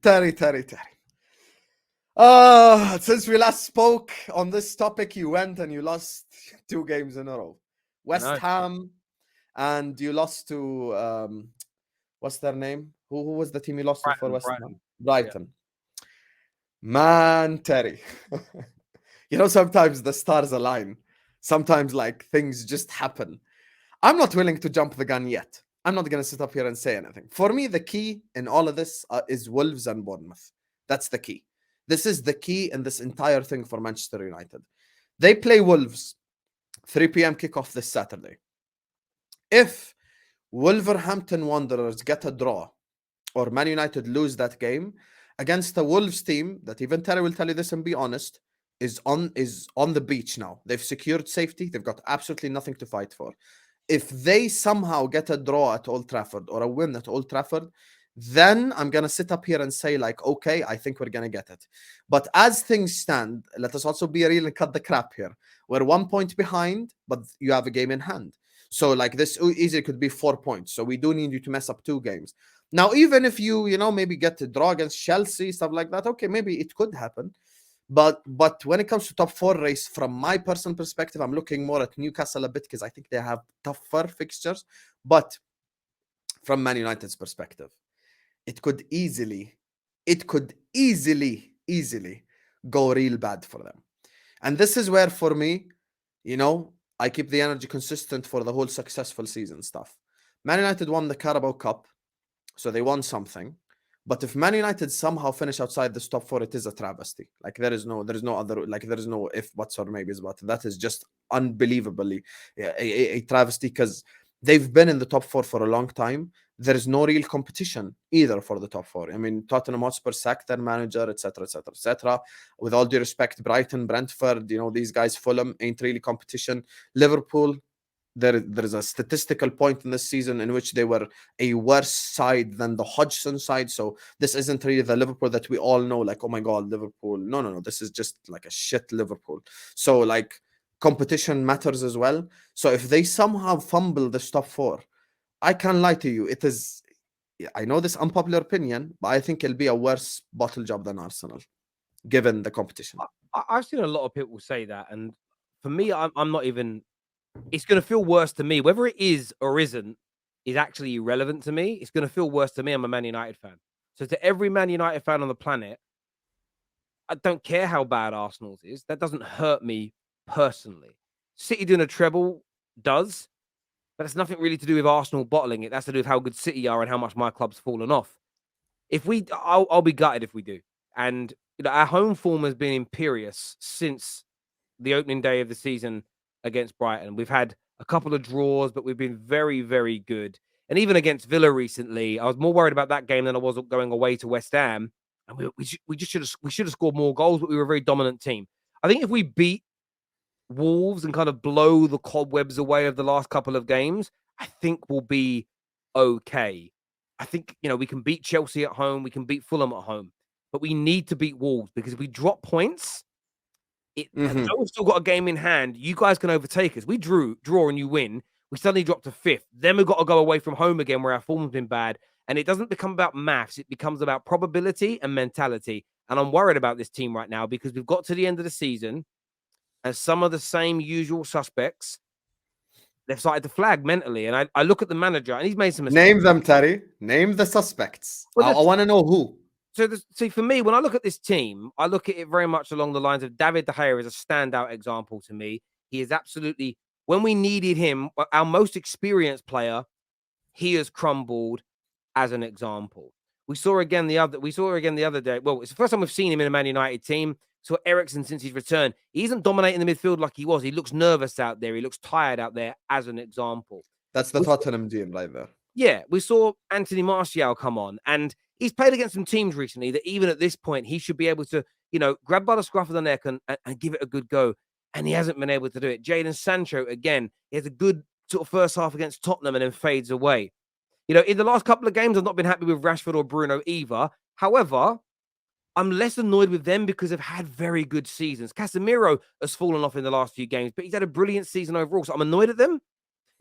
Terry. Since we last spoke on this topic, you went and you lost 2 games in a row. I West know. Ham, and you lost to what's their name? Who was the team you lost to for West Ham? Brighton. Man, Terry. Sometimes the stars align. Sometimes like things just happen. I'm not willing to jump the gun yet. I'm not going to sit up here and say anything. For me, the key in all of this is Wolves and Bournemouth. That's the key. This is the key in this entire thing for Manchester United. They play Wolves, 3 p.m. kickoff this Saturday. If Wolverhampton Wanderers get a draw or Man United lose that game against a Wolves team that even Terry will tell you this and be honest, is on the beach now. They've secured safety. They've got absolutely nothing to fight for. If they somehow get a draw at Old Trafford or a win at Old Trafford, then I'm going to sit up here and say like, okay, I think we're going to get it. But as things stand, let us also be real and cut the crap here. We're 1 point behind, but you have a game in hand. So like this easily could be 4 points. So we do need you to mess up 2 games. Now, even if you maybe get to draw against Chelsea, stuff like that, okay, maybe it could happen. But when it comes to top 4 race, from my personal perspective, I'm looking more at Newcastle a bit because I think they have tougher fixtures. But from Man United's perspective, it could easily go real bad for them. And this is where, for me, I keep the energy consistent for the whole successful season stuff. Man United won the Carabao Cup, so they won something. But if Man United somehow finish outside this top 4, it is a travesty. Like there is no other, like there is no if, buts, or maybes, but that is just unbelievably a travesty because they've been in the top 4 for a long time. There is no real competition either for the top 4. I mean, Tottenham Hotspur sacked their manager, etc., etc., etc. With all due respect, Brighton, Brentford, these guys, Fulham ain't really competition. Liverpool, there's a statistical point in this season in which they were a worse side than the Hodgson side. So this isn't really the Liverpool that we all know, like, oh my God, Liverpool. No. This is just like a shit Liverpool. So like competition matters as well. So if they somehow fumble this top 4, I can't lie to you. I know this unpopular opinion, but I think it'll be a worse bottle job than Arsenal, given the competition. I've seen a lot of people say that. And for me, I'm not even... It's going to feel worse to me. Whether it is or isn't is actually irrelevant to me. It's going to feel worse to me. I'm a Man United fan. So to every Man United fan on the planet, I don't care how bad Arsenal's is. That doesn't hurt me personally. City doing a treble does, but it's nothing really to do with Arsenal bottling it. That's to do with how good City are and how much my club's fallen off. I'll be gutted if we do. And our home form has been imperious since the opening day of the season against Brighton. We've had a couple of draws, but we've been very, very good. And even against Villa recently, I was more worried about that game than I was going away to West Ham. And we should have scored more goals, but we were a very dominant team. I think if we beat Wolves and kind of blow the cobwebs away of the last couple of games, I think we'll be okay. I think, we can beat Chelsea at home, we can beat Fulham at home, but we need to beat Wolves because if we drop points, and though we've still got a game in hand, you guys can overtake us. We draw and you win. We suddenly drop to 5th. Then we've got to go away from home again where our form's been bad. And it doesn't become about maths. It becomes about probability and mentality. And I'm worried about this team right now because we've got to the end of the season and some of the same usual suspects, they've started to flag mentally. And I look at the manager and he's made some mistakes. Name them, Terry. Name the suspects. I want to know who. So for me, when I look at this team, I look at it very much along the lines of David De Gea is a standout example to me. He is absolutely, when we needed him, our most experienced player, he has crumbled as an example. We saw again the other day. Well, it's the first time we've seen him in a Man United team. So Eriksen, since his return, he isn't dominating the midfield like he was. He looks nervous out there. He looks tired out there as an example. That's the Tottenham team right there. Yeah, we saw Anthony Martial come on, and he's played against some teams recently that even at this point, he should be able to, grab by the scruff of the neck and give it a good go. And he hasn't been able to do it. Jadon Sancho, again, he has a good sort of first half against Tottenham and then fades away. In the last couple of games, I've not been happy with Rashford or Bruno either. However, I'm less annoyed with them because they've had very good seasons. Casemiro has fallen off in the last few games, but he's had a brilliant season overall. So I'm annoyed at them.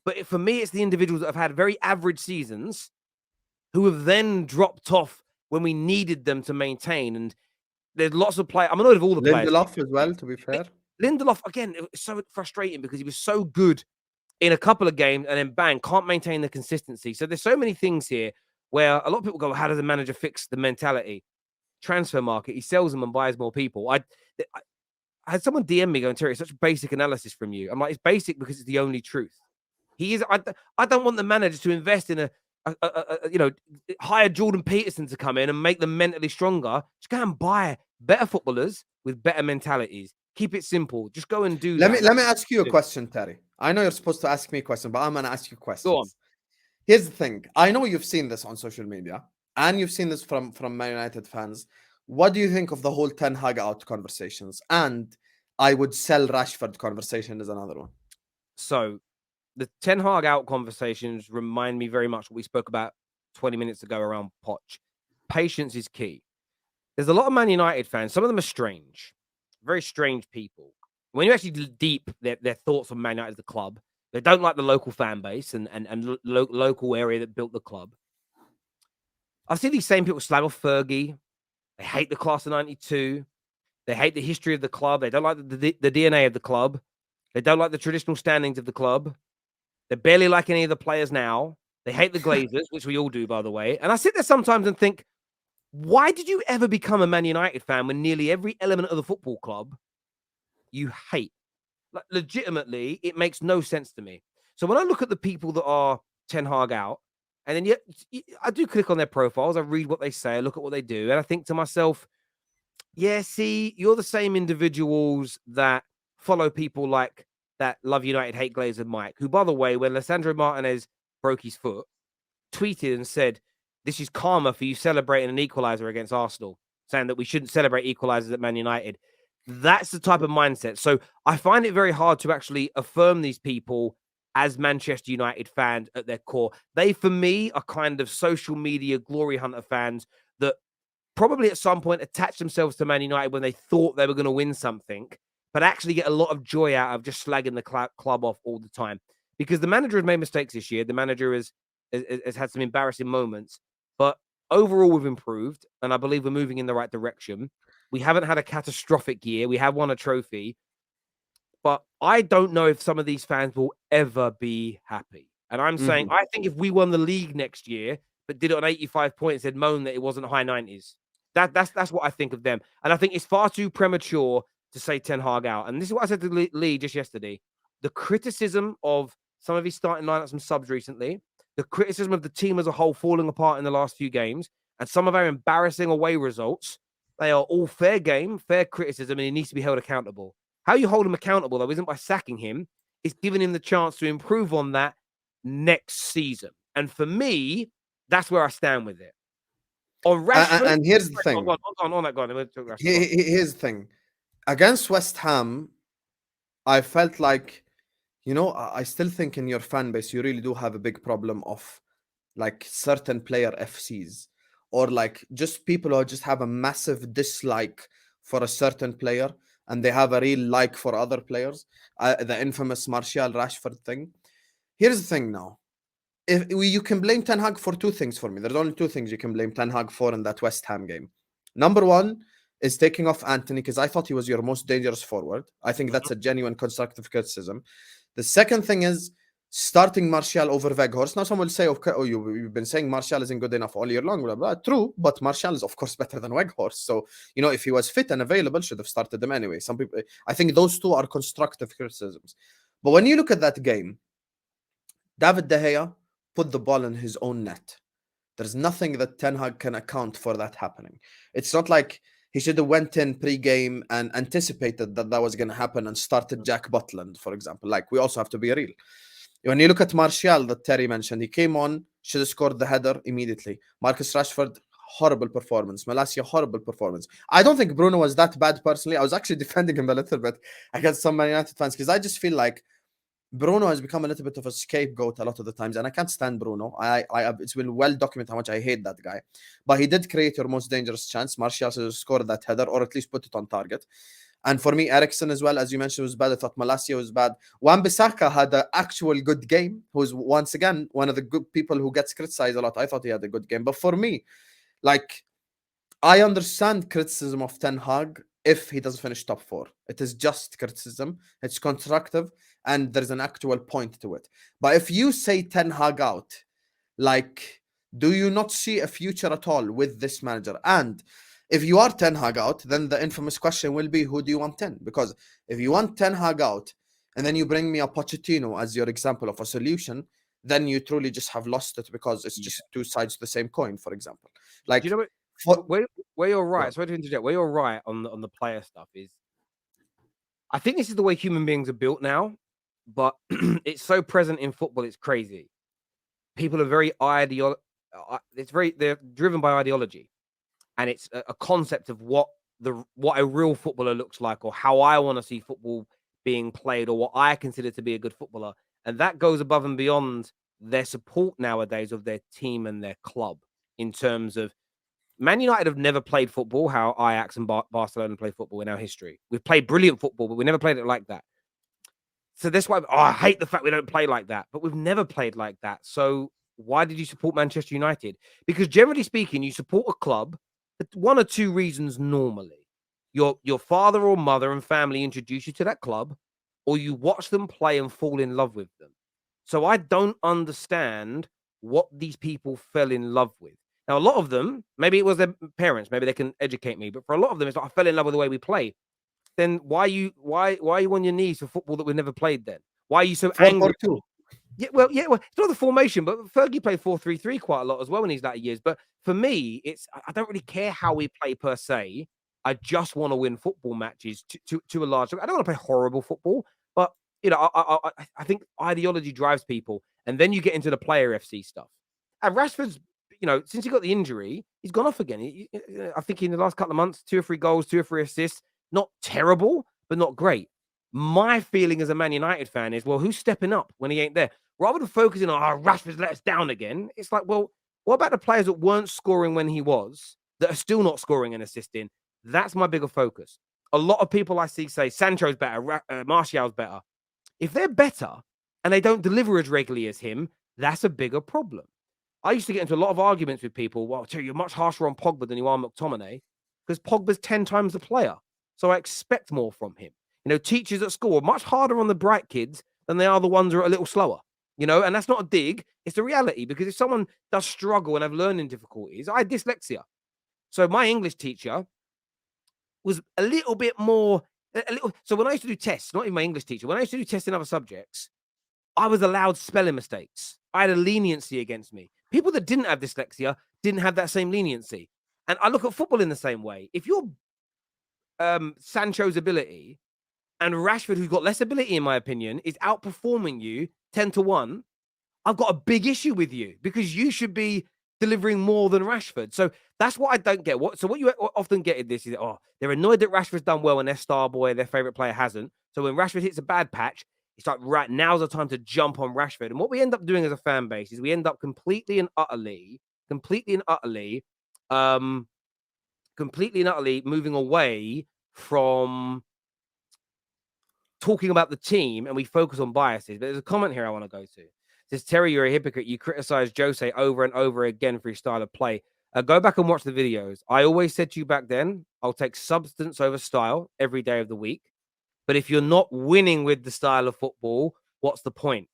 But for me, it's the individuals that have had very average seasons who have then dropped off when we needed them to maintain. And there's lots of players. I'm annoyed with all the players. Lindelof as well, to be fair. Lindelof, again, it was so frustrating because he was so good in a couple of games and then bang, can't maintain the consistency. So there's so many things here where a lot of people go, how does the manager fix the mentality? Transfer market, he sells them and buys more people. I had someone DM me going, Terry, such basic analysis from you. I'm like, it's basic because it's the only truth. He is. I don't want the manager to invest in hire Jordan Peterson to come in and make them mentally stronger. Just go and buy better footballers with better mentalities. Keep it simple. Just go and do that. Let me ask you a question, Terry. I know you're supposed to ask me a question, but I'm gonna ask you Go on. questions. Here's the thing. I know you've seen this on social media, and you've seen this from Man United fans. What do you think of the whole Ten Hag out conversations? And I would sell Rashford conversation is another one. So the Ten Hag out conversations remind me very much what we spoke about 20 minutes ago around Poch. Patience is key. There's a lot of Man United fans. Some of them are strange, very strange people. When you actually deep their thoughts on Man United as the club, they don't like the local fan base and local area that built the club. I see these same people slag off Fergie. They hate the class of 92. They hate the history of the club. They don't like the DNA of the club. They don't like the traditional standings of the club. They barely like any of the players now. They hate the Glazers, which we all do, by the way. And I sit there sometimes and think, why did you ever become a Man United fan when nearly every element of the football club you hate? Like, legitimately, it makes no sense to me. So when I look at the people that are Ten Hag out, and then I do click on their profiles, I read what they say, I look at what they do, and I think to myself, yeah, see, you're the same individuals that follow people like that love United, hate Glazer Mike, who, by the way, when Lissandro Martinez broke his foot, tweeted and said, this is karma for you celebrating an equaliser against Arsenal, saying that we shouldn't celebrate equalisers at Man United. That's the type of mindset. So I find it very hard to actually affirm these people as Manchester United fans at their core. They, for me, are kind of social media glory hunter fans that probably at some point attached themselves to Man United when they thought they were going to win something, but actually get a lot of joy out of just slagging the club off all the time. Because the manager has made mistakes this year. The manager has had some embarrassing moments, but overall we've improved, and I believe we're moving in the right direction. We haven't had a catastrophic year. We have won a trophy, but I don't know if some of these fans will ever be happy. And I'm saying, I think if we won the league next year, but did it on 85 points, they'd moan that it wasn't high 90s. That's what I think of them. And I think it's far too premature to say Ten Hag out. And this is what I said to Lee just yesterday. The criticism of some of his starting lineups and subs recently, the criticism of the team as a whole falling apart in the last few games, and some of our embarrassing away results, they are all fair game, fair criticism, and he needs to be held accountable. How you hold him accountable, though, isn't by sacking him. It's giving him the chance to improve on that next season. And for me, that's where I stand with it. On Rashford, and here's the thing. On that, go on. Here's the thing. Against West Ham, I felt like, I still think in your fan base, you really do have a big problem of like certain player FCs, or like just people who just have a massive dislike for a certain player and they have a real like for other players. The infamous Martial Rashford thing. Here's the thing now. You can blame Ten Hag for two things for me. There's only two things you can blame Ten Hag for in that West Ham game. Number one is taking off Anthony, because I thought he was your most dangerous forward. I think that's a genuine constructive criticism. The second thing is starting Martial over Weghorst. Now, someone will say, okay, you've been saying Martial isn't good enough all year long, blah, blah. True, but Martial is, of course, better than Weghorst. So, if he was fit and available, should have started them anyway. Some people, I think those two are constructive criticisms. But when you look at that game, David De Gea put the ball in his own net. There's nothing that Ten Hag can account for that happening. It's not like he should have went in pre-game and anticipated that was going to happen and started Jack Butland, for example. Like, we also have to be real. When you look at Martial that Terry mentioned, he came on, should have scored the header immediately. Marcus Rashford, horrible performance. Malacia, horrible performance. I don't think Bruno was that bad personally. I was actually defending him a little bit against some Man United fans because I just feel like Bruno has become a little bit of a scapegoat a lot of the times, and I can't stand Bruno. It's been well documented how much I hate that guy. But he did create your most dangerous chance. Martial scored that header, or at least put it on target. And for me, Eriksen as well, as you mentioned, was bad. I thought Malacia was bad. Wan-Bissaka had an actual good game, who's once again one of the good people who gets criticized a lot. I thought he had a good game. But for me, like, I understand criticism of Ten Hag if he doesn't finish top four. It is just criticism. It's constructive, and there's an actual point to it. But if you say Ten Hag out, like, do you not see a future at all with this manager? And if you are Ten Hag out, then the infamous question will be, who do you want in? Because if you want Ten Hag out, and then you bring me a Pochettino as your example of a solution, then you truly just have lost it, because it's just two sides of the same coin, for example. Do Like, you know what? for, Where you're right. God. Sorry to interject. Where you're right on the player stuff is, I think this is the way human beings are built now, but it's so present in football. It's crazy. People are very they're driven by ideology, and it's a concept of what a real footballer looks like, or how I want to see football being played, or what I consider to be a good footballer, and that goes above and beyond their support nowadays of their team and their club. In terms of Man United have never played football how Ajax and Barcelona play football in our history. We've played brilliant football, but we never played it like that. So that's why I hate the fact we don't play like that, but we've never played like that. So why did you support Manchester United? Because generally speaking, you support a club for one or two reasons normally. Your father or mother and family introduce you to that club, or you watch them play and fall in love with them. So I don't understand what these people fell in love with. Now, a lot of them, maybe it was their parents, maybe they can educate me, but for a lot of them, it's like I fell in love with the way we play. Then why are you on your knees for football that we've never played then? Why are you so angry? 4-4-2. Yeah, well, it's not the formation, but Fergie played 4-3-3 quite a lot as well in his latter years. But for me, I don't really care how we play per se. I just want to win football matches to a large. I don't want to play horrible football, but I think ideology drives people, and then you get into the player FC stuff. And Rashford's, since he got the injury, he's gone off again. I think in the last couple of months, 2 or 3 goals, 2 or 3 assists. Not terrible, but not great. My feeling as a Man United fan is, well, who's stepping up when he ain't there? Rather than focusing on, Rashford's let us down again, it's like, well, what about the players that weren't scoring when he was, that are still not scoring and assisting? That's my bigger focus. A lot of people I see say Sancho's better, Martial's better. If they're better and they don't deliver as regularly as him, that's a bigger problem. I used to get into a lot of arguments with people. Well, Terry, you're much harsher on Pogba than you are McTominay, because Pogba's 10 times the player. So I expect more from him. Teachers at school are much harder on the bright kids than they are the ones who are a little slower. And that's not a dig. It's the reality, because if someone does struggle and have learning difficulties, I had dyslexia. So my English teacher was a little bit more, so when I used to do tests, not even my English teacher, when I used to do tests in other subjects, I was allowed spelling mistakes. I had a leniency against me. People that didn't have dyslexia didn't have that same leniency. And I look at football in the same way. If you're Sancho's ability and Rashford, who's got less ability, in my opinion, is outperforming you 10-1, I've got a big issue with you, because you should be delivering more than Rashford. So that's what I don't get. What you often get in this is, they're annoyed that Rashford's done well and their star boy, their favorite player, hasn't. So when Rashford hits a bad patch, it's like, right, now's the time to jump on Rashford. And what we end up doing as a fan base is we end up completely and utterly moving away from talking about the team, and we focus on biases. But there's a comment here I want to go to. It says, Terry, you're a hypocrite. You criticize Jose over and over again for his style of play. Go back and watch the videos. I always said to you back then, I'll take substance over style every day of the week. But if you're not winning with the style of football, what's the point?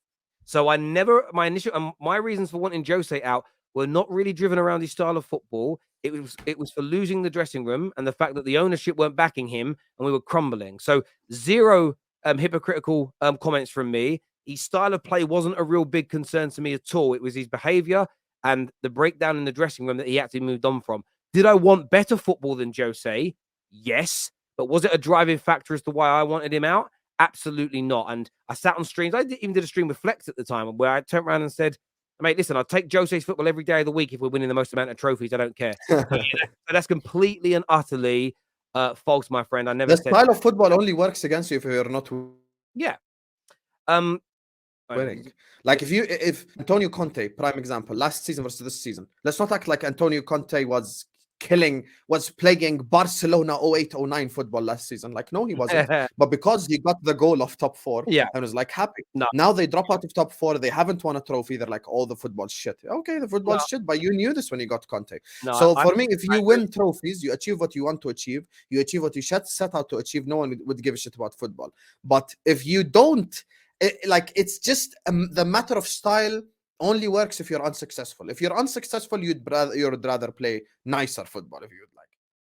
So my reasons for wanting Jose out were not really driven around his style of football. It was for losing the dressing room and the fact that the ownership weren't backing him and we were crumbling. So zero hypocritical comments from me. His style of play wasn't a real big concern to me at all. It was his behavior and the breakdown in the dressing room that he actually moved on from. Did I want better football than Jose? Yes. But was it a driving factor as to why I wanted him out? Absolutely not. And I sat on streams. I even did a stream with Flex at the time where I turned around and said, mate, listen, I'll take Jose's football every day of the week if we're winning the most amount of trophies. I don't care. So that's completely and utterly false, my friend. I never The said style that. of football only works against you if you're not Yeah. winning. Like if Antonio Conte, prime example, last season versus this season. Let's not act like Antonio Conte was was playing Barcelona 08-09 football last season. Like, no, he wasn't. But because he got the goal of top 4, Yeah. I was like happy. No. Now they drop out of top 4. They haven't won a trophy. They're like, oh, the football's shit. Okay, the football's shit, but you knew this when you got Conte. No, So for me, if I you agree. win trophies, you achieve what you want to achieve. You achieve what you set out to achieve. No one would give a shit about football. But if you don't, it's just the matter of style only works if you're unsuccessful. If you're unsuccessful, you'd rather play nicer football, if you would